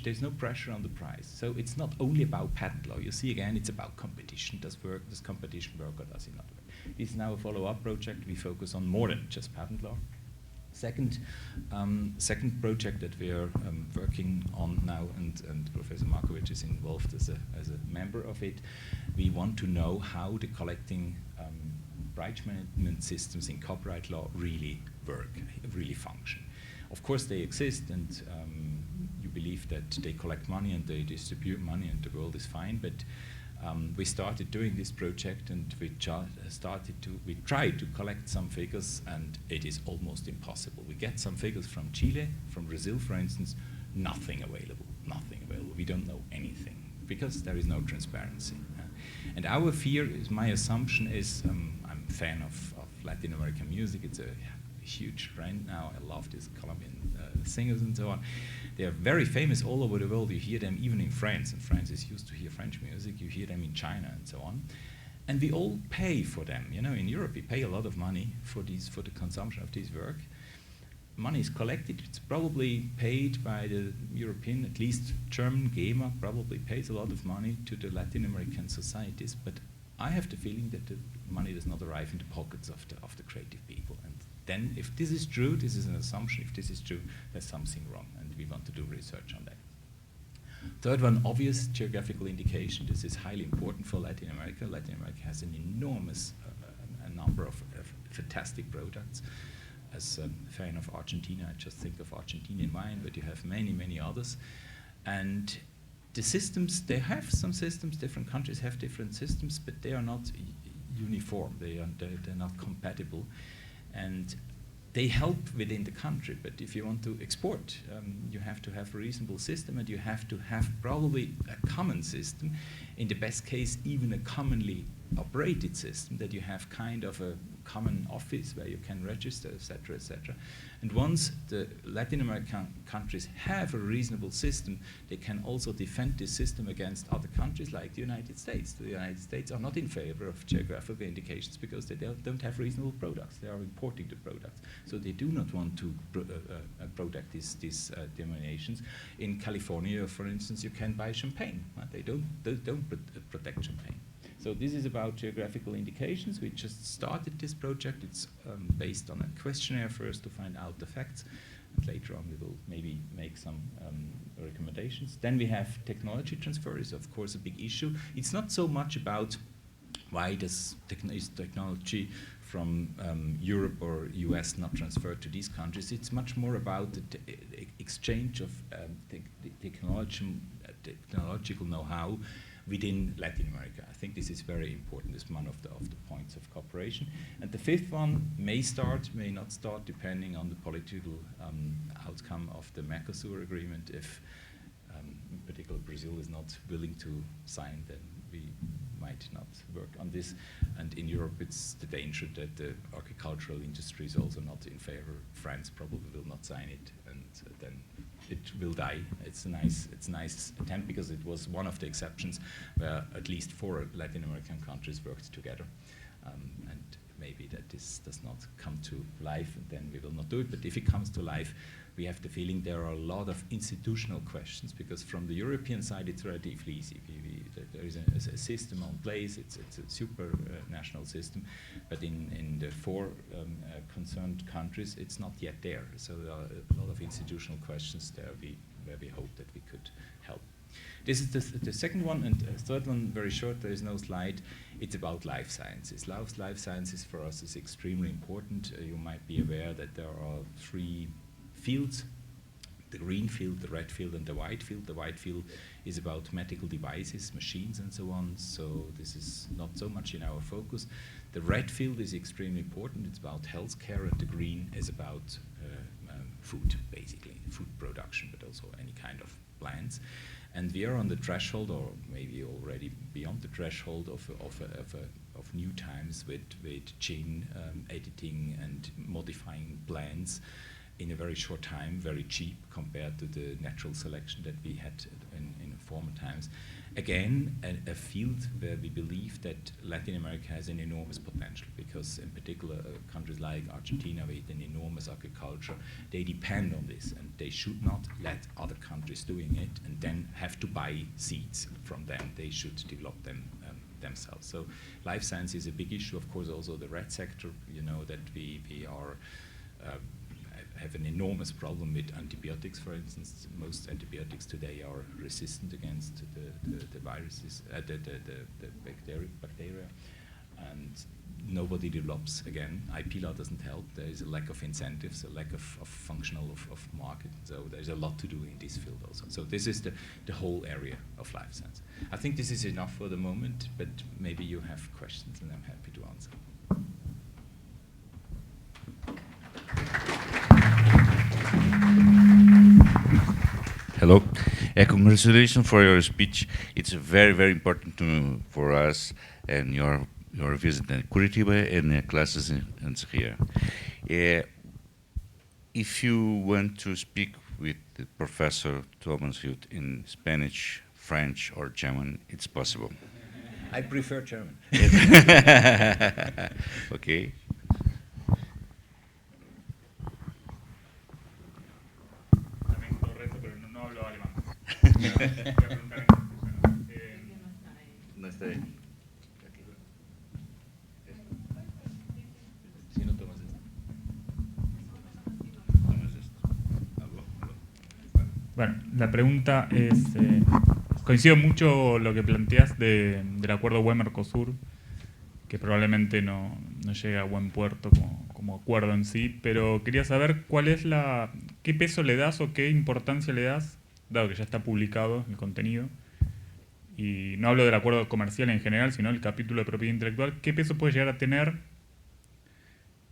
Speaker 3: there's no pressure on the price. So it's not only about patent law. You see again, it's about competition. Does competition work or does it not work? This is now a follow-up project. We focus on more than just patent law. Second project that we are working on now, and Professor Markovic is involved as a member of it. We want to know how the collecting rights management systems in copyright law really work, really function. Of course, they exist, and you believe that they collect money and they distribute money, and the world is fine. But we started doing this project, and we tried to collect some figures, and it is almost impossible. We get some figures from Chile, from Brazil, for instance, nothing available. We don't know anything because there is no transparency. And our fear is, my assumption is, I'm a fan of Latin American music. It's a huge trend now. I love these Colombian singers and so on. They are very famous all over the world. You hear them even in France, and France is used to hear French music. You hear them in China and so on. And we all pay for them. You know, in Europe, we pay a lot of money for the consumption of this work. Money is collected. It's probably paid by the European, at least German GEMA probably pays a lot of money to the Latin American societies. But I have the feeling that the money does not arrive in the pockets of the creative people. And then, if this is true, this is an assumption. If this is true, there's something wrong, and we want to do research on that. Third one, obvious geographical indication. This is highly important for Latin America. Latin America has an enormous number of fantastic products. As a fan of Argentina, I just think of Argentina in mind, but you have many, many others. And the systems, they have some systems, different countries have different systems, but they are not uniform. They're not compatible. And they help within the country, but if you want to export, you have to have a reasonable system, and you have to have probably a common system. In the best case, even a commonly operated system, that you have kind of a common office where you can register, etc., etc. And once the Latin American countries have a reasonable system, they can also defend this system against other countries like the United States. The United States are not in favor of geographical indications because they don't have reasonable products. They are importing the products. So they do not want to protect these denominations. In California, for instance, you can buy champagne. They don't protect champagne. So this is about geographical indications. We just started this project. It's based on a questionnaire first to find out the facts. And later on, we will maybe make some recommendations. Then we have technology transfer is, of course, a big issue. It's not so much about why is technology from Europe or US not transferred to these countries. It's much more about the exchange of technological know-how within Latin America. I think this is very important. It's one of the points of cooperation. And the fifth one may start, may not start, depending on the political outcome of the Mercosur agreement. If, in particular, Brazil is not willing to sign, then we might not work on this. And in Europe, it's the danger that the agricultural industry is also not in favor. France probably will not sign it, and then it will die. It's a nice attempt, because it was one of the exceptions where at least 4 Latin American countries worked together. And maybe that this does not come to life, and then we will not do it. But if it comes to life, we have the feeling there are a lot of institutional questions, because from the European side, it's relatively easy. There is a system on place. It's a super national system. But in the 4 concerned countries, it's not yet there. So there are a lot of institutional questions there where we hope that we could help. This is the second one, and third one, very short, there is no slide. It's about life sciences. Life sciences for us is extremely important. You might be aware that there are 3 fields: the green field, the red field, and the white field. The white field is about medical devices, machines, and so on. So this is not so much in our focus. The red field is extremely important. It's about healthcare, and the green is about food, basically, food production, but also any kind of plants. And we are on the threshold, or maybe already beyond the threshold, of new times with gene editing and modifying plants. in a very short time, very cheap compared to the natural selection that we had in former times. Again, a field where we believe that Latin America has an enormous potential, because in particular countries like Argentina with an enormous agriculture, they depend on this, and they should not let other countries doing it and then have to buy seeds from them. They should develop them themselves. So life science is a big issue. Of course, also the red sector, you know, that we are have an enormous problem with antibiotics, for instance. Most antibiotics today are resistant against the viruses, the bacteria, and nobody develops. Again, IP law doesn't help. There is a lack of incentives, a lack of functional of market. So there's a lot to do in this field also. So this is the whole area of life science. I think this is enough for the moment, but maybe you have questions, and I'm happy to answer.
Speaker 2: Hello. Congratulations for your speech. It's very, very important for us and your visit in Curitiba and classes in here. If you want to speak with Professor Thomas Hilt in Spanish, French, or German, it's possible.
Speaker 3: I prefer German.
Speaker 2: Okay. No está ahí.
Speaker 3: Si no tomas esto.
Speaker 4: Bueno, la pregunta es, coincido mucho lo que planteas del acuerdo UE-Mercosur, que probablemente no llegue a buen puerto como acuerdo en sí, pero quería saber qué peso le das o qué importancia le das, dado que ya está publicado el contenido, y no hablo del acuerdo comercial en general, sino el capítulo de propiedad intelectual, qué peso puede llegar a tener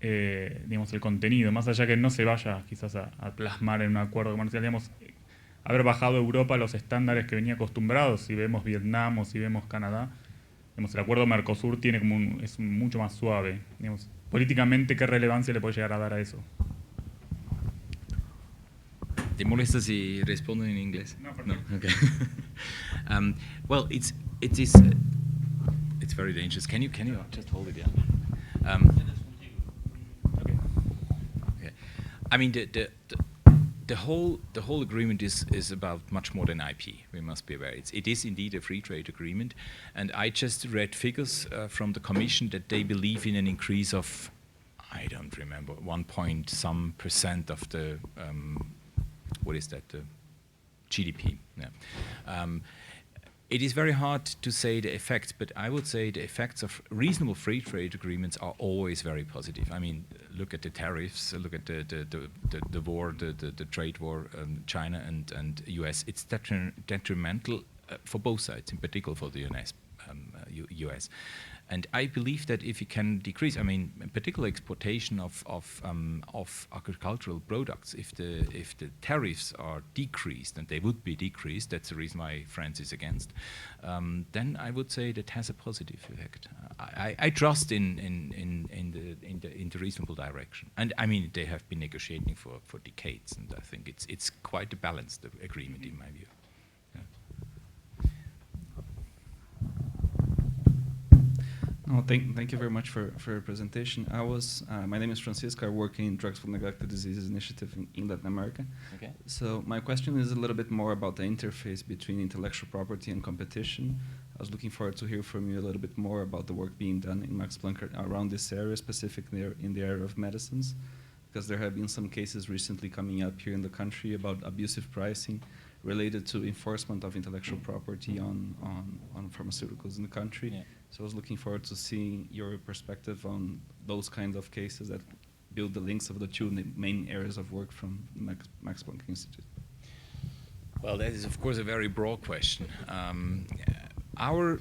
Speaker 4: digamos, el contenido, más allá que no se vaya quizás a plasmar en un acuerdo comercial, digamos, haber bajado Europa los estándares que venía acostumbrados, si vemos Vietnam o si vemos Canadá, digamos, el acuerdo Mercosur tiene es mucho más suave. Digamos, políticamente, ¿qué relevancia le puede llegar a dar a eso?
Speaker 3: ¿Te molesta si respondo en inglés?
Speaker 4: No, perfecto.
Speaker 3: No? Okay. Well, it's very dangerous. Can you just hold it down? Okay. Yeah. I mean, the whole agreement is about much more than IP. We must be aware. It is indeed a free trade agreement, and I just read figures from the Commission that they believe in an increase of, I don't remember, 1% of the what is that? The GDP. Yeah. It is very hard to say the effects, but I would say the effects of reasonable free trade agreements are always very positive. I mean, look at the tariffs, look at the war, the trade war, China and US. It's detrimental for both sides, in particular for the US. And I believe that if you can decrease, I mean, in particular exportation of agricultural products, if the tariffs are decreased, and they would be decreased, that's the reason why France is against, then I would say that has a positive effect. I trust in the reasonable direction. And I mean, they have been negotiating for decades, and I think it's quite a balanced agreement in my view.
Speaker 5: Oh, thank you very much for your presentation. My name is Francisco. I work in Drugs for Neglected Diseases Initiative in Latin America.
Speaker 3: Okay.
Speaker 5: So my question is a little bit more about the interface between intellectual property and competition. I was looking forward to hear from you a little bit more about the work being done in Max Planck around this area, specifically in the area of medicines, because there have been some cases recently coming up here in the country about abusive pricing related to enforcement of intellectual property on pharmaceuticals in the country.
Speaker 3: Yeah.
Speaker 5: So I was looking forward to seeing your perspective on those kind of cases that build the links of the two main areas of work from Max Planck Institute.
Speaker 3: Well, that is, of course, a very broad question. Our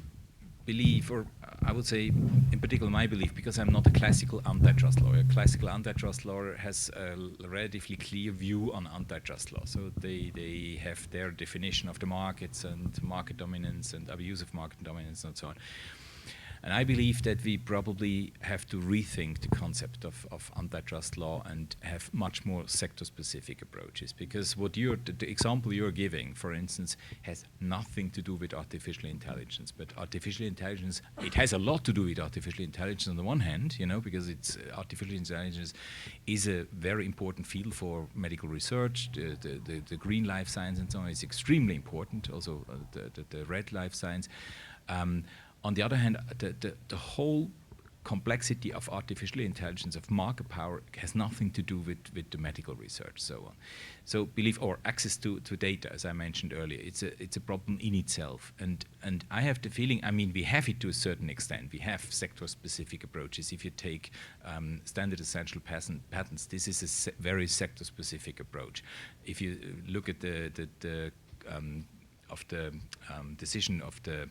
Speaker 3: belief, or I would say, in particular, my belief, because I'm not a classical antitrust lawyer. Classical antitrust lawyer has a relatively clear view on antitrust law. So they have their definition of the markets and market dominance and abusive market dominance and so on. And I believe that we probably have to rethink the concept of antitrust law and have much more sector-specific approaches, because what the example you're giving, for instance, has nothing to do with artificial intelligence. But artificial intelligence, it has a lot to do with artificial intelligence on the one hand, you know, because it's artificial intelligence is a very important field for medical research. The green life science and so on is extremely important, also the red life science. On the other hand, the whole complexity of artificial intelligence, of market power, has nothing to do with the medical research, so on. So access to data, as I mentioned earlier, it's a problem in itself. And I have the feeling, I mean, we have it to a certain extent. We have sector-specific approaches. If you take standard essential patents, this is a very sector-specific approach. If you look at the decision of the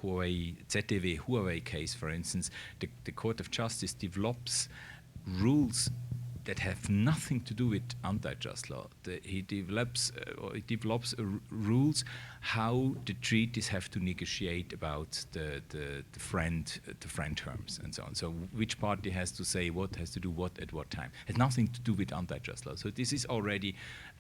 Speaker 3: ZTW Huawei case, for instance, the Court of Justice develops rules that have nothing to do with antitrust law. It develops rules how the treaties have to negotiate about the friend terms and so on. So which party has to say what, has to do what at what time. It has nothing to do with antitrust law. So this is already,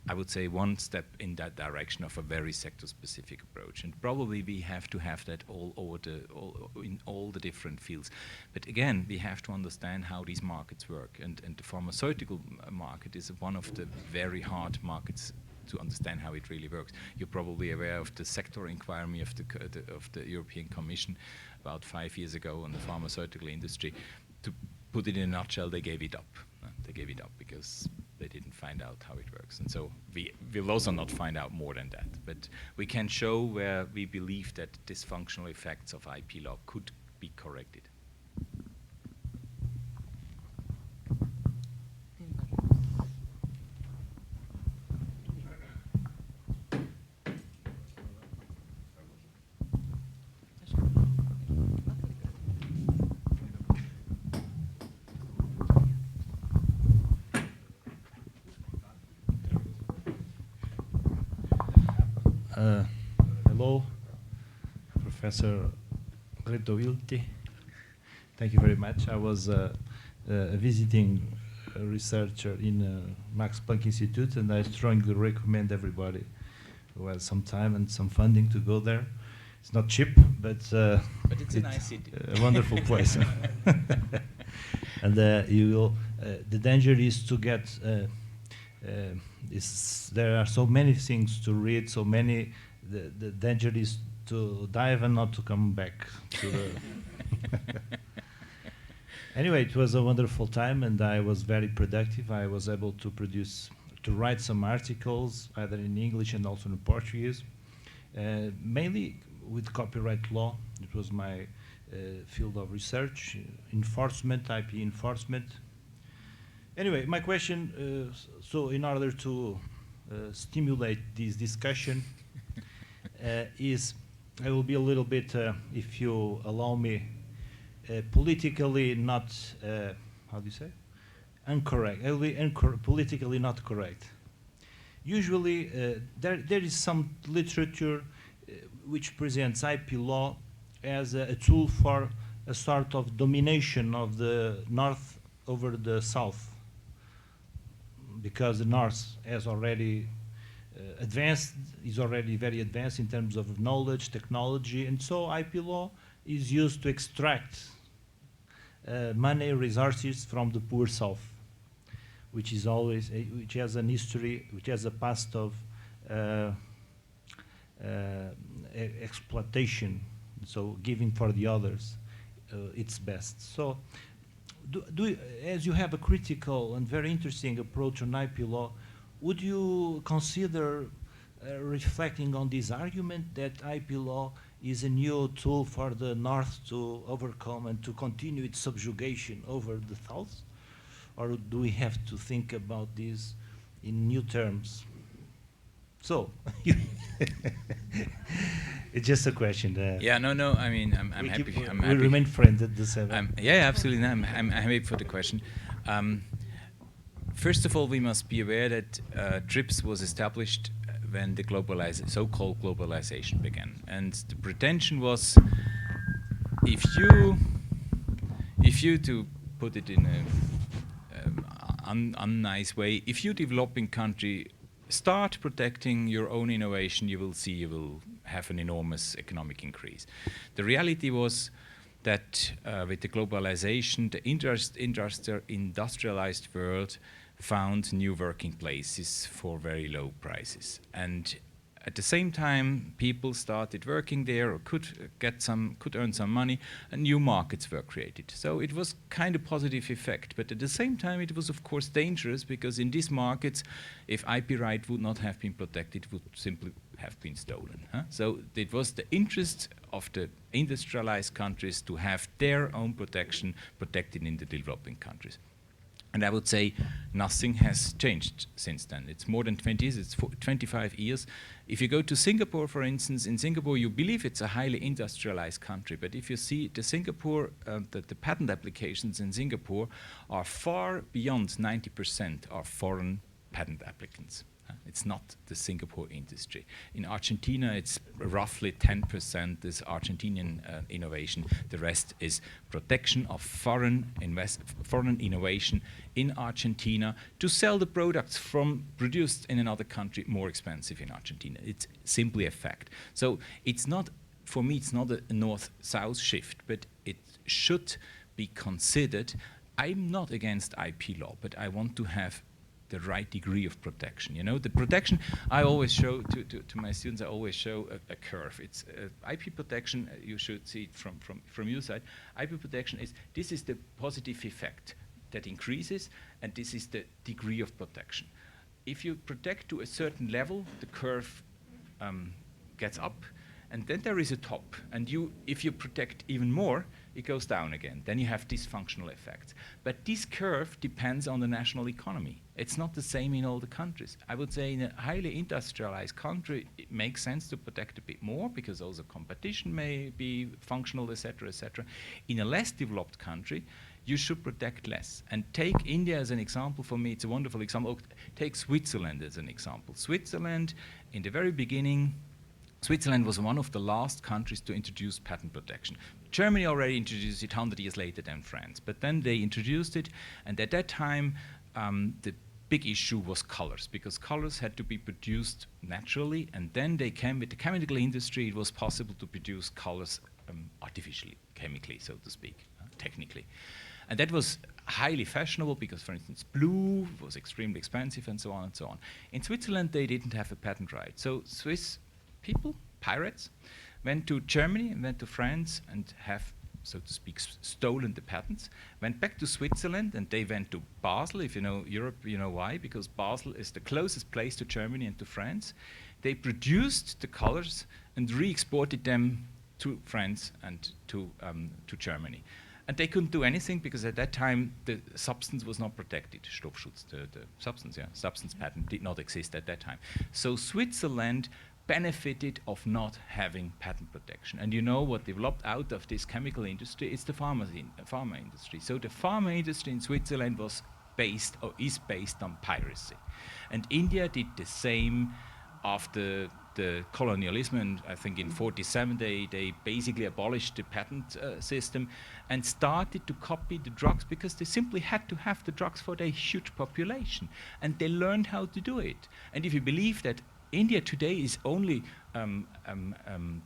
Speaker 3: I would say, one step in that direction of a very sector-specific approach. And probably we have to have that in all the different fields. But again, we have to understand how these markets work. And the pharmaceutical market is one of the very hard markets to understand how it really works. You're probably aware of the sector inquiry of the European Commission about 5 years ago on the pharmaceutical industry. To put it in a nutshell, they gave it up. They gave it up because they didn't find out how it works. And so we will also not find out more than that. But we can show where we believe that dysfunctional effects of IP law could be corrected.
Speaker 6: Hello, Professor Gretovilti. Thank you very much. I was a visiting researcher in Max Planck Institute, and I strongly recommend everybody who has some time and some funding to go there. It's not cheap, but it's
Speaker 3: a nice city.
Speaker 6: A wonderful place. And you will. The danger is to get. There are so many things to read, so many. The danger is to dive and not to come back to the. Anyway, it was a wonderful time, and I was very productive. I was able to write some articles, either in English and also in Portuguese, mainly with copyright law. It was my field of research, enforcement, IP enforcement. Anyway, my question, so in order to stimulate this discussion, is I will be a little bit, if you allow me, politically not, how do you say? Incorrect. I will be politically not correct. Usually, there is some literature which presents IP law as a tool for a sort of domination of the North over the South, because the North has already advanced, is already very advanced in terms of knowledge, technology, and so IP law is used to extract money, resources from the poor South, which is always, which has an history, which has a past of exploitation, so giving for the others its best. So, as you have a critical and very interesting approach on IP law, would you consider reflecting on this argument that IP law is a new tool for the North to overcome and to continue its subjugation over the South? Or do we have to think about this in new terms? So, it's just a question.
Speaker 3: Yeah, no. I mean, I'm happy.
Speaker 6: We remain friends at the same.
Speaker 3: Yeah, absolutely. No, I'm happy for the question. First of all, we must be aware that TRIPS was established when the so-called globalization began, and the pretension was if you to put it in a unnice way, if you developing country start protecting your own innovation, you will see you will have an enormous economic increase. The reality was that with the globalization, the industrialized world found new working places for very low prices. And at the same time, people started working there or could earn some money, and new markets were created. So it was kind of positive effect, but at the same time, it was of course dangerous, because in these markets, if IP right would not have been protected, it would simply have been stolen. So it was the interest of the industrialized countries to have their own protection protected in the developing countries. And I would say nothing has changed since then. It's more than 20 years, it's 25 years. If you go to Singapore, for instance, in Singapore you believe it's a highly industrialized country, but if you see the Singapore, the patent applications in Singapore are far beyond 90% are foreign patent applicants. It's not the Singapore industry. In Argentina, it's roughly 10% this Argentinian innovation. The rest is protection of foreign innovation in Argentina to sell the products produced in another country more expensive in Argentina. It's simply a fact. So it's not, for me, it's not a north-south shift, but it should be considered. I'm not against IP law, but I want to have the right degree of protection. You know, the protection I always show to my students, I always show a curve. It's IP protection, you should see it from your side. IP protection is, this is the positive effect that increases, and this is the degree of protection. If you protect to a certain level, the curve gets up, and then there is a top. And if you protect even more, it goes down again. Then you have dysfunctional effects. But this curve depends on the national economy. It's not the same in all the countries. I would say in a highly industrialized country, it makes sense to protect a bit more, because also competition may be functional, etc., etc. In a less developed country, you should protect less. And take India as an example. For me, it's a wonderful example. Take Switzerland as an example. Switzerland, in the very beginning, Switzerland was one of the last countries to introduce patent protection. Germany already introduced it 100 years later than France, but then they introduced it, and at that time the big issue was colors, because colors had to be produced naturally, and then they came with the chemical industry. It was possible to produce colors artificially, chemically, so to speak, technically. And that was highly fashionable because, for instance, blue was extremely expensive and so on and so on. In Switzerland, they didn't have a patent right. So Swiss people, pirates, went to Germany and went to France and have, so to speak, stolen the patents, went back to Switzerland, and they went to Basel. If you know Europe, you know why, because Basel is the closest place to Germany and to France. They produced the colors and re-exported them to France and to Germany. And they couldn't do anything because at that time the substance was not protected. Stoffschutz, the substance patent did not exist at that time. So Switzerland benefited of not having patent protection. And you know what developed out of this chemical industry? It's the pharma industry. So the pharma industry in Switzerland was based, or is based, on piracy. And India did the same after the colonialism, and I think in 47 they basically abolished the patent system and started to copy the drugs, because they simply had to have the drugs for their huge population. And they learned how to do it. And if you believe that India today is only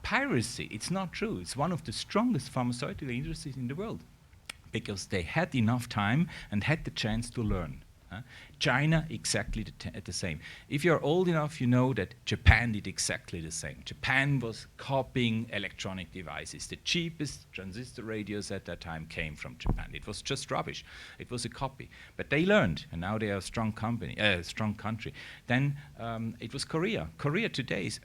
Speaker 3: piracy, it's not true. It's one of the strongest pharmaceutical industries in the world, because they had enough time and had the chance to learn. China, exactly the same. If you're old enough, you know that Japan did exactly the same. Japan was copying electronic devices. The cheapest transistor radios at that time came from Japan. It was just rubbish. It was a copy. But they learned, and now they are a strong country. Then it was Korea. Korea today is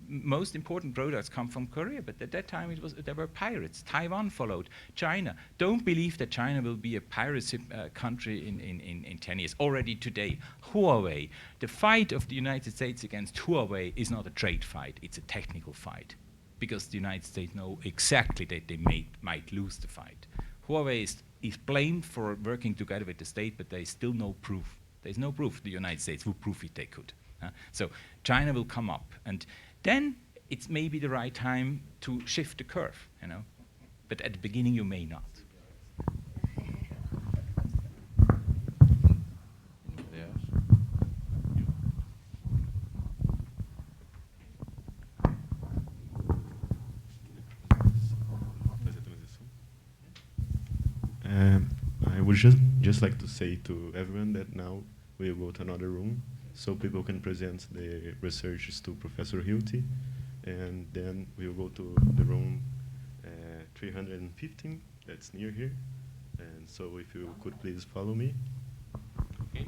Speaker 3: most important products come from Korea, but at that time there were pirates. Taiwan followed. China. Don't believe that China will be a piracy country in 10 years. Already today, Huawei. The fight of the United States against Huawei is not a trade fight, it's a technical fight, because the United States know exactly that they might lose the fight. Huawei is blamed for working together with the state, but there is still no proof. There's no proof the United States would prove it they could. So China will come up, and then it's maybe the right time to shift the curve, you know. But at the beginning, you may not.
Speaker 7: I would just like to say to everyone that now we'll go to another room so people can present the researches to Professor Hilty, and then we'll go to the room 315 that's near here. And so if you could please follow me.
Speaker 3: Okay.